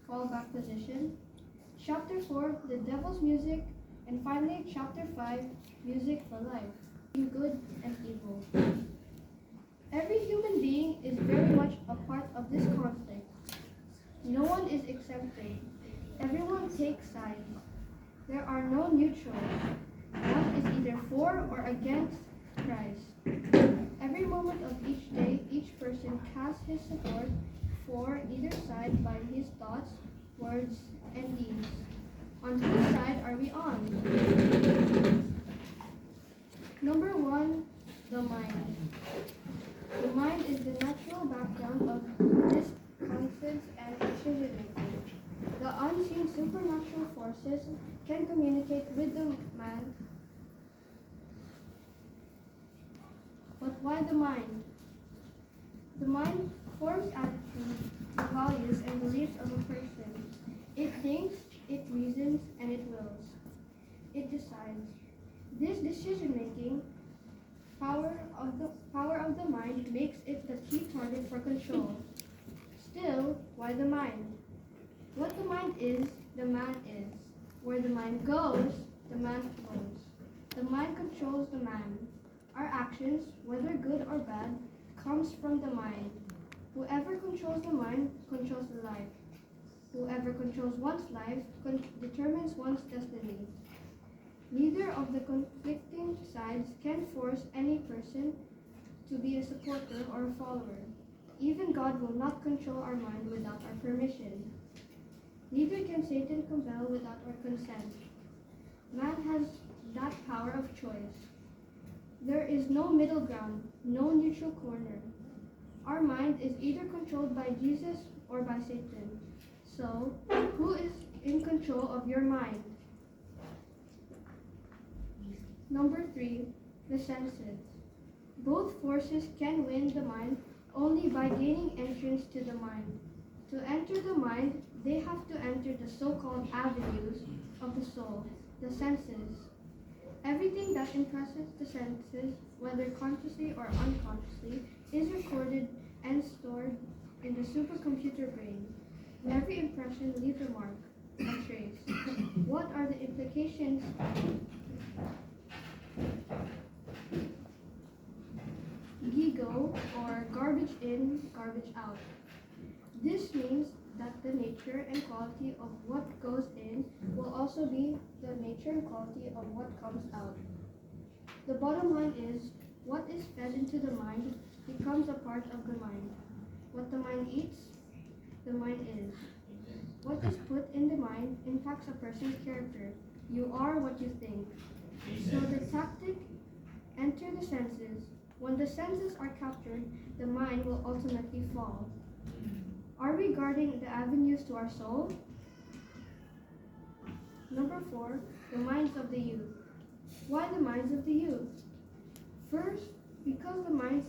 fallback position. Chapter 4, the devil's music. And finally, Chapter 5, music for life, in good and evil. Every human being is very much a part of this conflict. No one is exempted. Everyone takes sides. There are no neutrals. One is either for or against Christ. Every moment of each day, each person casts his support for either side by his thoughts, words, and deeds. On whose side are we on? Number 1, the mind. The mind is the natural background of this conscience and decision making. The unseen supernatural forces can communicate with the man. But why the mind? The mind forms attitudes, values, and beliefs of a person. It thinks, it reasons, and it wills. It decides. This decision-making power of the mind makes it the key target for control. Still, why the mind? What the mind is, the man is. Where the mind goes, the man flows. The mind controls the man. Our actions, whether good or bad, comes from the mind. Whoever controls the mind controls the life. Whoever controls one's life determines one's destiny. Neither of the conflicting sides can force any person to be a supporter or a follower. Even God will not control our mind without our permission. Neither can Satan compel without our consent. Man has that power of choice. There is no middle ground, no neutral corner. Our mind is either controlled by Jesus or by Satan. So, who is in control of your mind? Number 3, the senses. Both forces can win the mind only by gaining entrance to the mind. To enter the mind, they have to enter the so-called avenues of the soul, the senses. Everything that impresses the senses, whether consciously or unconsciously, is recorded and stored in the supercomputer brain. Every impression leaves a mark, a trace. What are the implications? GIGO, or garbage in, garbage out. This means that the nature and quality of what goes in will also be the nature and quality of what comes out. The bottom line is, what is fed into the mind becomes a part of the mind. What the mind eats, the mind is. What is put in the mind impacts a person's character. You are what you think. So the tactic, enter the senses. When the senses are captured, the mind will ultimately fall. Are we guarding the avenues to our soul? Number 4, the minds of the youth. Why the minds of the youth? First, because the minds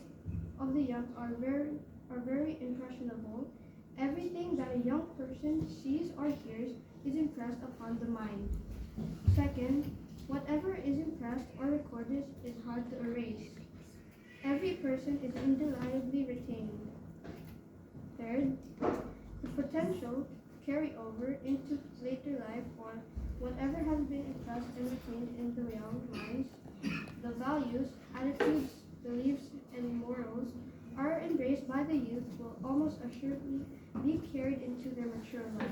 of the young are very impressionable. Everything that a young person sees or hears is impressed upon the mind. Second, whatever is impressed or recorded is hard to erase. Every person is indelibly retained. Third, the potential to carry over into later life or whatever has been impressed and retained in the young minds, the values, attitudes, beliefs, and morals are embraced by the youth will almost assuredly be carried into their mature life.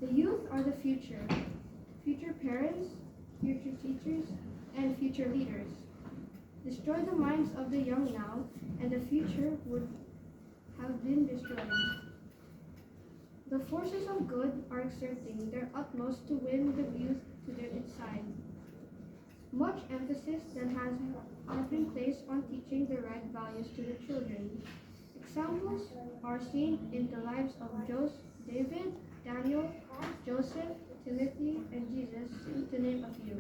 The youth are the future parents, future teachers, and future leaders. Destroy the minds of the young now, and the future would have been destroyed. The forces of good are exerting their utmost to win the youth to their side. Much emphasis then has been placed on teaching the right values to the children. Examples are seen in the lives of David, Daniel, Joseph, Timothy, and Jesus, to name a few.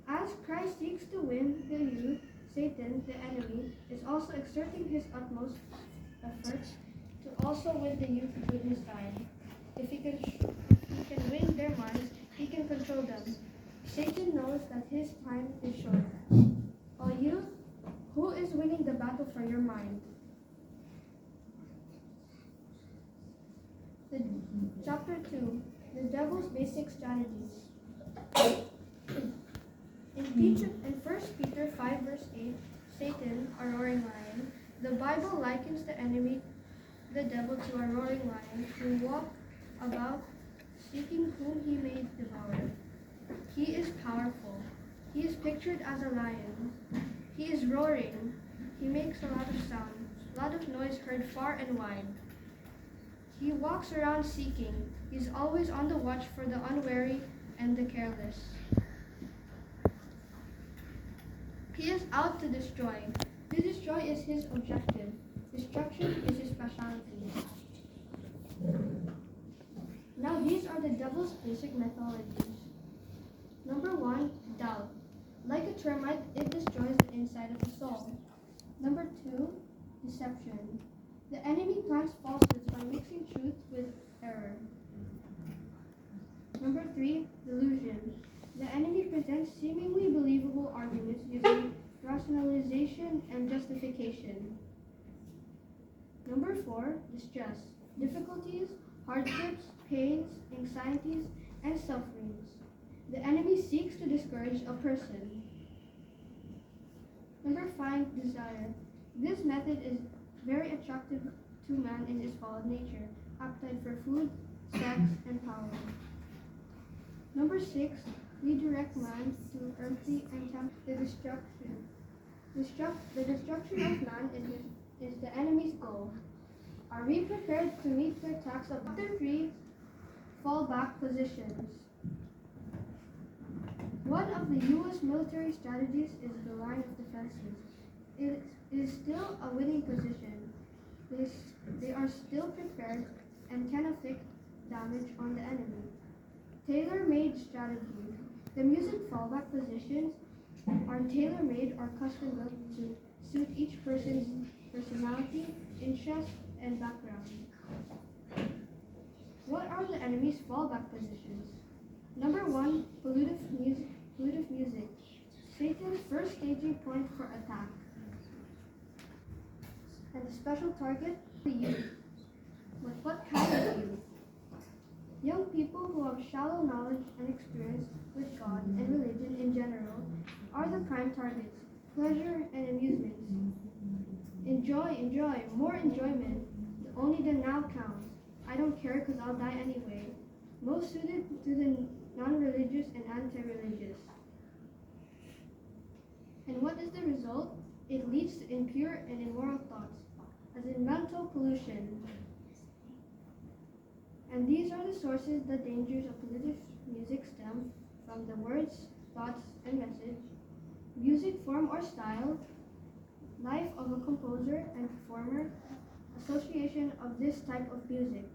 As Christ seeks to win the youth, Satan, the enemy, is also exerting his utmost efforts to also win the youth to his side. If he can win their minds, he can control them. Satan knows that his time is short. O youth, who is winning the battle for your mind? The Chapter 2. The Devil's Basic Strategies. In 1 Peter 5 verse 8, Satan, a roaring lion, the Bible likens the enemy, the devil, to a roaring lion who walks about seeking whom he may devour. He is powerful. He is pictured as a lion. He is roaring. He makes a lot of sound, a lot of noise heard far and wide. He walks around seeking. He's always on the watch for the unwary and the careless. He is out to destroy. To destroy is his objective. Destruction is his specialty. Now these are the devil's basic methodologies. Number 1, doubt. Like a termite, it destroys the inside of the soul. Number 2, deception. The enemy plants falsehoods by mixing truth with error. Number 3, delusion. The enemy presents seemingly believable arguments using rationalization and justification. Number 4, distress. Difficulties, hardships, pains, anxieties, and sufferings. The enemy seeks to discourage a person. Number 5, desire. This method is very attractive to man in his fallen nature, appetite for food, sex, and power. Number 6, redirect man to earthly and temporary destruction. The destruction of man is the enemy's goal. Are we prepared to meet the attacks of Chapter 3, fallback positions? One of the U.S. military strategies is the line of defenses. It is still a winning position. They are still prepared and can inflict damage on the enemy. Tailor-made strategy. The music fallback positions are tailor-made or custom-built to suit each person's personality, interest, and background. What are the enemy's fallback positions? Number 1, pollutive music. Satan's first staging point for attack. And the special target, the youth. But what kind of youth? Young people who have shallow knowledge and experience with God and religion in general are the prime targets. Pleasure and amusements. Enjoy, more enjoyment. Only the now counts. I don't care because I'll die anyway. Most suited to the non-religious and anti-religious. And what is the result? It leads to impure and immoral thoughts, as in mental pollution. And these are the sources. The dangers of pollutive music stem from the words, thoughts, and message, music form or style, life of a composer and performer, association of this type of music.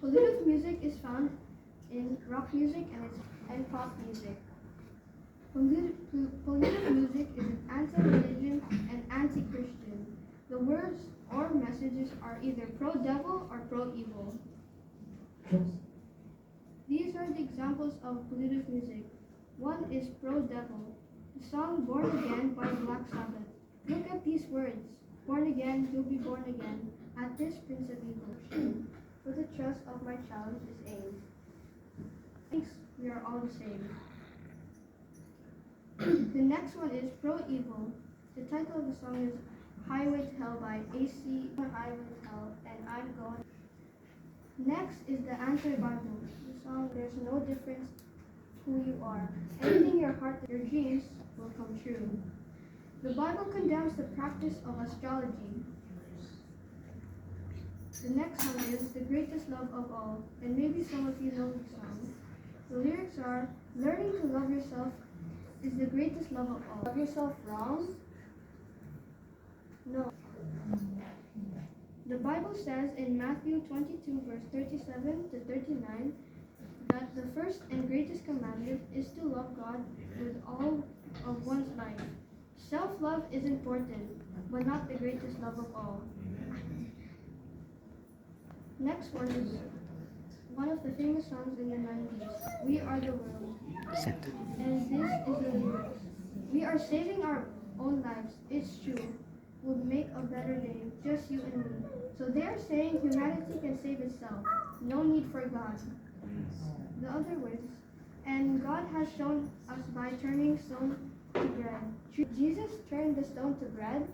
Pollutive music is found in rock music and pop music. Pollutive music is anti-religion and anti-Christian. The words or messages are either pro-devil or pro-evil. These are the examples of pollutive music. One is pro-devil. The song Born Again by Black Sabbath. Look at these words. Born again, you'll be born again. At this Prince of Evil. For the trust of my child is aimed. Thanks, we are all the same. The next one is pro-evil. The title of the song is Highway to Hell by AC, Highway to Hell, and I'm Going. Next is the anti-Bible. The song, There's No Difference Who You Are. Anything your heart, your dreams will come true. The Bible condemns the practice of astrology. The next one is The Greatest Love of All, and maybe some of you know the song. The lyrics are, learning to love yourself is the greatest love of all. Love yourself wrong? No. The Bible says in Matthew 22 verse 37 to 39 that the first and greatest commandment is to love God with all of one's life. Self-love is important, but not the greatest love of all. Next one is one of the famous songs in the 90s, We Are the World. And this is the lyrics. We are saving our own lives, it's true. We'll make a better day, just you and me. So they're saying humanity can save itself. No need for God. The other words, and God has shown us by turning stone to bread. Jesus turned the stone to bread.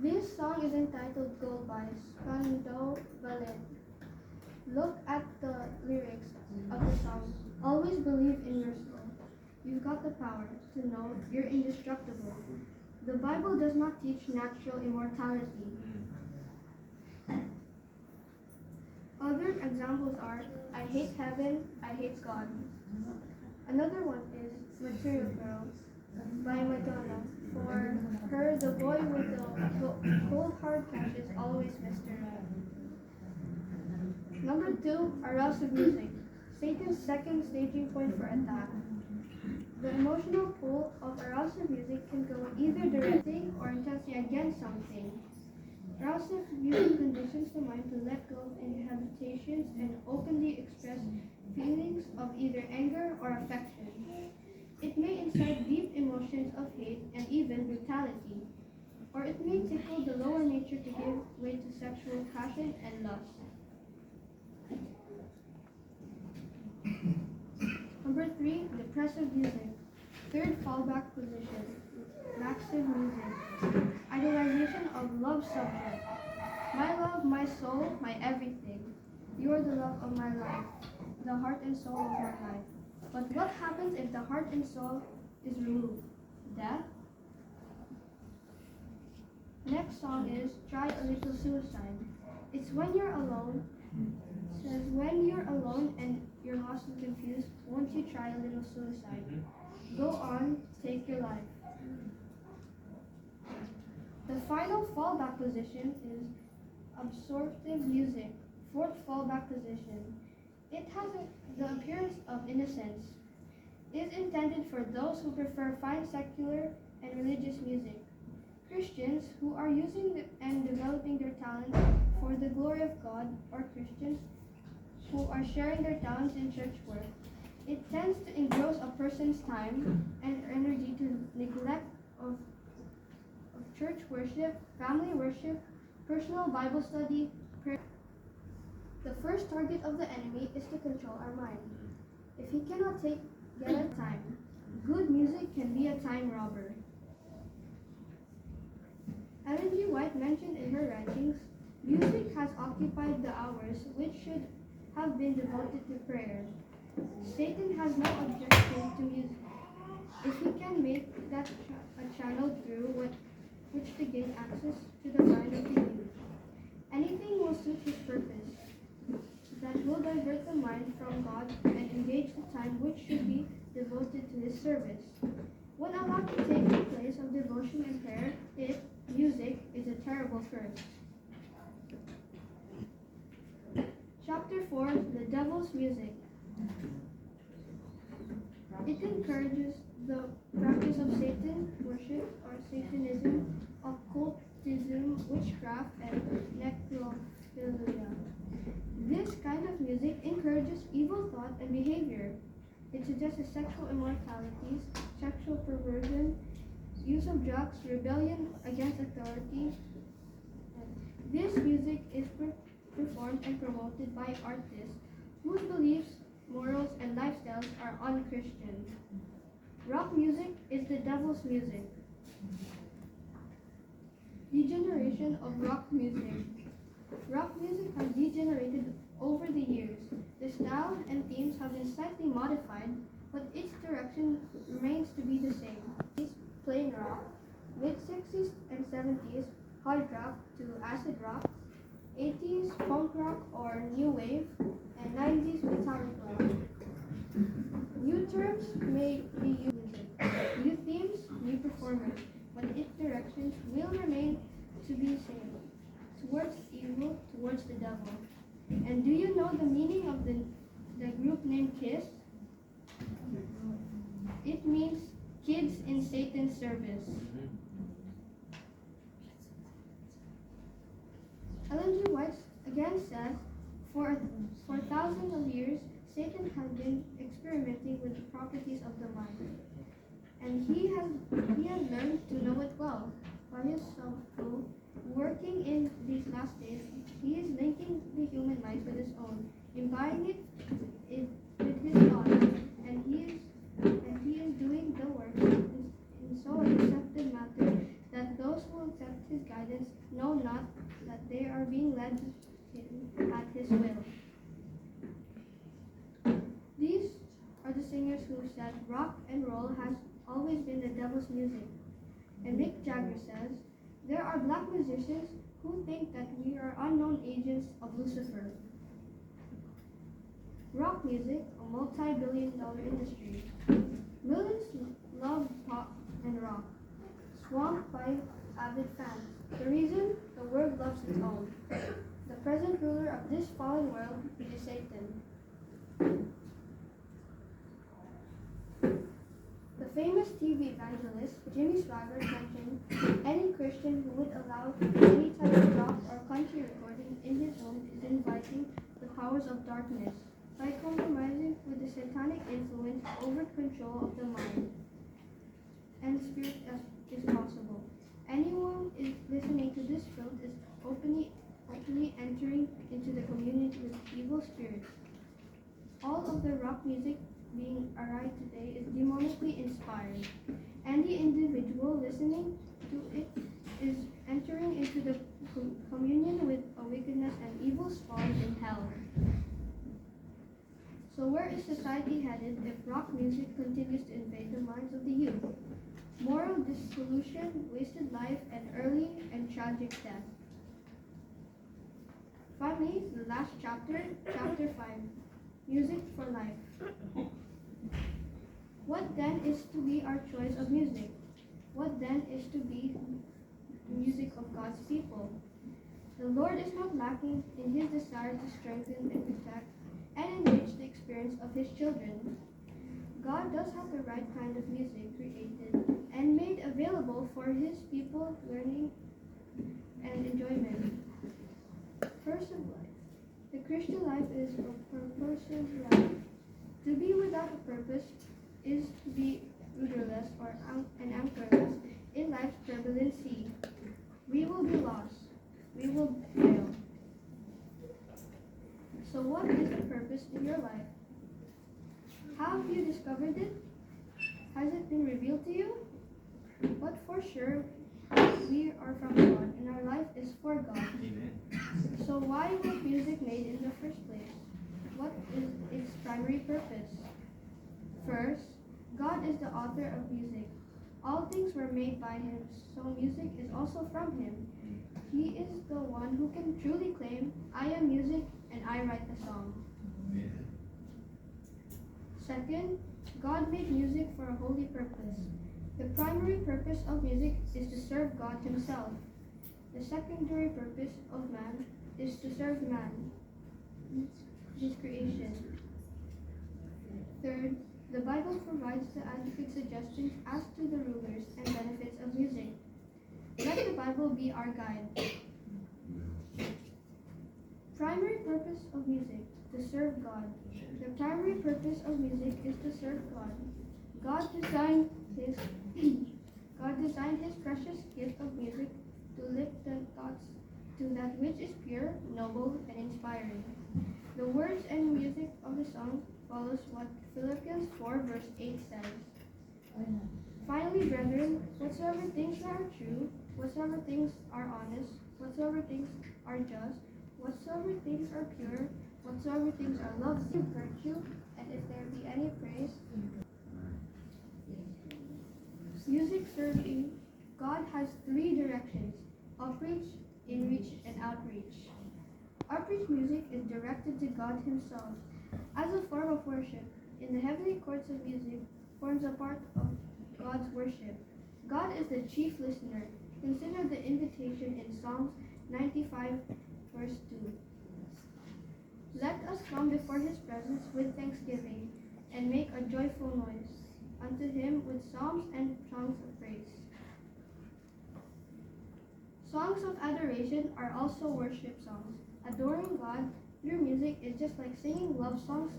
This song is entitled Gold by Spandau Ballet. Look at the lyrics of the song. Always believe in your soul. You've got the power to know you're indestructible. The Bible does not teach natural immortality. Other examples are, I hate heaven, I hate God. Another one is Material Girl by Madonna. For her, the boy with the cold hard cash is always Mr. Right. Number 2, arousal music. Satan's second staging point for attack. The emotional pull of arousal music can go either directly or intensely against something. Arousal music conditions the mind to let go of inhibitions and openly express feelings of either anger or affection. It may incite deep emotions of hate and even brutality, or it may tickle the lower nature to give way to sexual passion and lust. Number 3, depressive music. Third fallback position, laxive music. Idolization of love subject. My love, my soul, my everything. You are the love of my life, the heart and soul of my life. But what happens if the heart and soul is removed? Death? Next song is Try a Little Suicide. It's when you're alone. It says, when you're alone and you're lost and confused, won't you try a little suicide? Go on, take your life. The final fallback position is absorptive music, fourth fallback position. It has the appearance of innocence. It is intended for those who prefer fine secular and religious music. Christians who are using and developing their talents for the glory of God, or Christians who are sharing their talents in church work. It tends to engross a person's time and energy to neglect of church worship, family worship, personal Bible study, prayer. The first target of the enemy is to control our mind. If he cannot get our time, good music can be a time robber. Ellen G. White mentioned in her writings, music has occupied the hours which should have been devoted to prayer. Satan has no objection to music if he can make that a channel through which to gain access to the mind of the youth. Anything will suit his purpose that will divert the mind from God and engage the time which should be devoted to his service. When allowed to take the place of devotion and prayer, music is a terrible curse. Chapter 4, The Devil's Music. It encourages the practice of Satan worship or Satanism, occultism, witchcraft, and necrophilia. This kind of music encourages evil thought and behavior. It suggests sexual immoralities, sexual perversion, use of drugs, rebellion against authority. This music is performed and promoted by artists whose beliefs, morals, and lifestyles are unchristian. Rock music is the devil's music. Degeneration of rock music. Rock music has degenerated over the years. The style and themes have been slightly modified, but its direction remains to be the same. It's plain rock, mid-60s and 70s, hard rock to acid rock, 80s punk rock or new wave, and 90s metallic rock. New terms may be used, new themes, new performers, but its directions will remain to be the same, towards evil, towards the devil. And do you know the meaning of the group name KISS? It means Kids in Satan's Service. Ellen G. White again says, for thousands of years, Satan has been experimenting with the properties of the mind, and he has learned to know it well. By by his self-will, working in these last days, he is linking the human mind with his own, embodying with his thoughts, and he is doing the work in so accepted matter that those who accept his guidance know not that they are being led at his will. These are the singers who said rock and roll has always been the devil's music. And Mick Jagger says, there are black musicians who think that we are unknown agents of Lucifer. Rock music, a multi-billion-dollar industry. Millions love pop and rock, swamped by avid fans. The reason? The world loves its own. The present ruler of this fallen world is Satan. The famous TV evangelist Jimmy Swaggart mentioned any Christian who would allow any type of rock or country recording in his home is inviting the powers of darkness by compromising with the satanic influence over control of the mind and spirit as is possible. Anyone is listening to this filth is openly entering into the community with evil spirits. All of the rock music being arrived today is demonically inspired, and the individual listening to it is entering into the communion with a wickedness and evil spawned in hell. So where is society headed if rock music continues to invade the minds of the youth? Moral dissolution, wasted life, and early and tragic death. Finally, the last chapter, chapter 5, Music for Life. What then is to be our choice of music? What then is to be the music of God's people? The Lord is not lacking in his desire to strengthen and protect and enrich the experience of his children. God does have the right kind of music created and made available for his people learning and enjoyment. First of life. The Christian life is a purposive life. To be without a purpose is to be rudderless or an anchorless in life's turbulent sea. We will be lost. We will fail. So what is the purpose in your life? Have you discovered it? Has it been revealed to you? But for sure, we are from God and our life is for God. Amen. So why was music made in the first place? What is its primary purpose? First, God is the author of music. All things were made by him, so music is also from him. He is the one who can truly claim, I am music and I write the song. Amen. Second, God made music for a holy purpose. The primary purpose of music is to serve God himself. The secondary purpose of man is to serve man, his creation. Third, the Bible provides the adequate suggestions as to the rulers and benefits of music. Let the Bible be our guide. Primary purpose of music, to serve God. The primary purpose of music is to serve God. God designed his precious gift of music to lift the thoughts to that which is pure, noble, and inspiring. The words and music of the song follows what Philippians 4 verse 8 says. Finally, brethren, whatsoever things are true, whatsoever things are honest, whatsoever things are just, whatsoever things are pure, whatsoever things are lovely, virtue, and if there be any praise. Music serving God has three directions: upreach, inreach, and outreach. Upreach music is directed to God himself as a form of worship. In the heavenly courts of music forms a part of God's worship. God is the chief listener. Consider the invitation in Psalms 95 verse 2. Let us come before his presence with thanksgiving and make a joyful noise unto him with psalms and songs of praise. Songs of adoration are also worship songs. Adoring God through music is just like singing love songs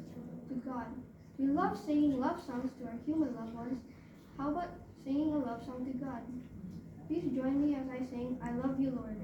to God. We love singing love songs to our human loved ones. How about singing a love song to God? Please join me as I sing, I love you, Lord.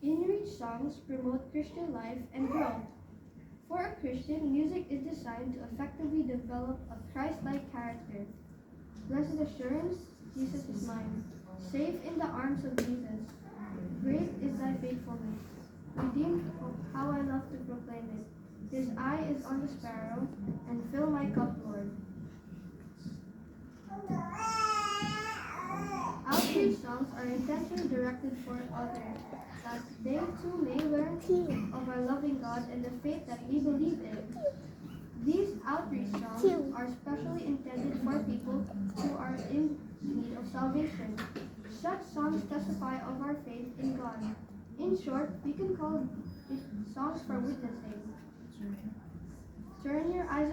In-reach songs promote Christian life and growth. For a Christian, music is designed to effectively develop a Christ-like character. Blessed assurance, Jesus is mine. Safe in the arms of Jesus. Great is thy faithfulness. Redeemed, oh, how I love to proclaim it. His eye is on the sparrow, and fill my cup, Lord. Outreach songs are intentionally directed for others, that they too may learn of our loving God and the faith that we believe in. These outreach songs are specially intended for people who are in need of salvation. Such songs testify of our faith in God. In short, we can call it songs for witnessing. Turn your eyes